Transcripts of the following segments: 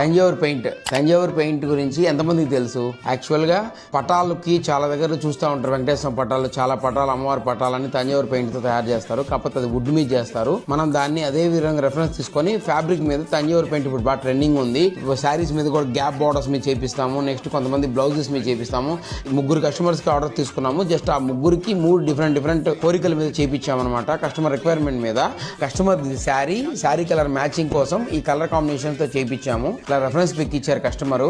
Thanjavur paint గురించి ఎంతమందికి తెలుసు? యాక్చువల్గా పటాలకి చాలా దగ్గర చూస్తూ ఉంటారు. వెంకటేశ్వర పటాలు, చాలా పటాలు, అమ్మవారి పటాలని తంజావూరు పెయింట్తో తయారు చేస్తారు. కాకపోతే అది వుడ్ మీద చేస్తారు. మనం దాన్ని అదే విధంగా రెఫరెన్స్ తీసుకొని ఫ్యాబ్రిక్ మీద తంజావూరు పెయింట్ ఇప్పుడు బాగా ట్రెండింగ్ ఉంది. శారీస్ మీద కూడా గ్యాప్ బార్డర్స్ మీద చేపిస్తాము. నెక్స్ట్ కొంతమంది బ్లౌజెస్ మీద చేపిస్తాము. 3 కస్టమర్స్కి ఆర్డర్ తీసుకున్నాము. జస్ట్ ఆ 3కి 3 డిఫరెంట్ కోరికల మీద చేపించామన్నమాట. కస్టమర్ రిక్వైర్మెంట్ మీద. కస్టమర్ శారీ కలర్ మ్యాచింగ్ కోసం ఈ కలర్ కాంబినేషన్తో చేపించాము. ఇట్లా రెఫరెన్స్ పిక్ ఇచ్చారు కస్టమర్.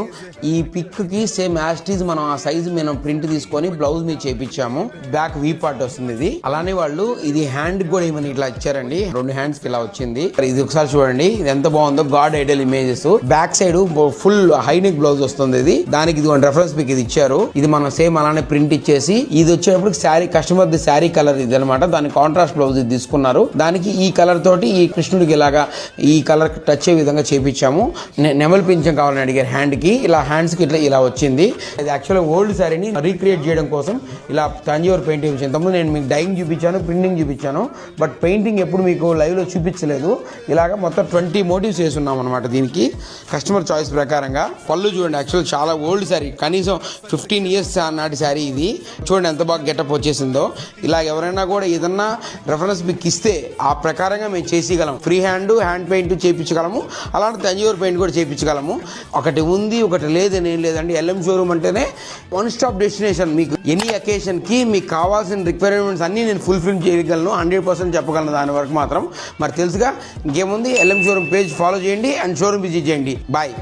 ఈ పిక్ కి సేమ్ యాస్టీజ్ మనం ఆ సైజు మనం ప్రింట్ తీసుకొని బ్లౌజ్ మీద చేపించాము. బ్యాక్ వీ పార్ట్ వస్తుంది ఇది. అలానే వాళ్ళు ఇది హ్యాండ్ కూడా ఏమని ఇట్లా ఇచ్చారండి. 2 హ్యాండ్స్ కి ఇలా వచ్చింది. ఇది ఒకసారి చూడండి, ఇది ఎంత బాగుందో. God Idol images. Back side full high neck blouse వస్తుంది. ఇది దానికి ఇది రెఫరెన్స్ పిక్ ఇది ఇచ్చారు. ఇది మనం సేమ్ అలానే ప్రింట్ ఇచ్చేసి ఇది వచ్చేటప్పుడు sari customer the sari colour ఇది అనమాట. దాని కాంట్రాస్ట్ బ్లౌజ్ ఇది తీసుకున్నారు. దానికి ఈ కలర్ తోటి ఈ కృష్ణుడికి ఇలాగా ఈ కలర్ టచ్ అయ్యే విధంగా చేపించాము. నెమల్ పింఛం కావాలని అడిగారు హ్యాండ్ కి. ఇలా హ్యాండ్స్ కి ఇలా వచ్చింది. ఇది యాక్చువల్గా ఓల్డ్ శారీని రీక్రియేట్ చేయడం కోసం ఇలా తంజావూరు పెయింటింగ్ చూపించాను. ఇంతకుముందు నేను మీకు డైయింగ్ చూపించాను, ప్రింటింగ్ చూపించాను. బట్ పెయింటింగ్ ఎప్పుడు మీకు లైవ్ లో చూపించలేదు. ఇలాగ మొత్తం 20 మోటివ్స్ వేసున్నాం అనమాట. దీనికి కస్టమర్ చాయిస్ ప్రకారంగా. పళ్ళు చూడండి, యాక్చువల్ చాలా ఓల్డ్ శారీ, కనీసం 15 ఇయర్స్ నాటి శారీ ఇది. చూడండి ఎంత బాగా గెటప్ వచ్చేసిందో. ఇలా ఎవరైనా కూడా ఏదన్నా రెఫరెన్స్ మీకు ఇస్తే ఆ ప్రకారంగా మేము చేసేయగలం. ఫ్రీ హ్యాండ్ పెయింట్ చేయించగలము. అలాంటి తంజావూరు పెయింట్ కూడా చేయించగలము. ఒకటి ఉంది ఒకటి లేదని ఏం లేదండి. ఎల్ఎం షోరూమ్ అంటేనే 1 స్టాప్ డెస్టినేషన్. మీకు ఎనీ అకేషన్ కి మీకు కావాల్సిన రిక్వైర్మెంట్స్ అన్ని నేను ఫుల్ఫిల్ చేయగలను. 100% చెప్పగలను దాని వరకు మాత్రం. మరి తెలుసుగా, ఇంకేముంది, ఎల్ఎం షోరూమ్ పేజ్ ఫాలో చేయండి అండ్ షోరూమ్ విజిట్ చేయండి. బాయ్.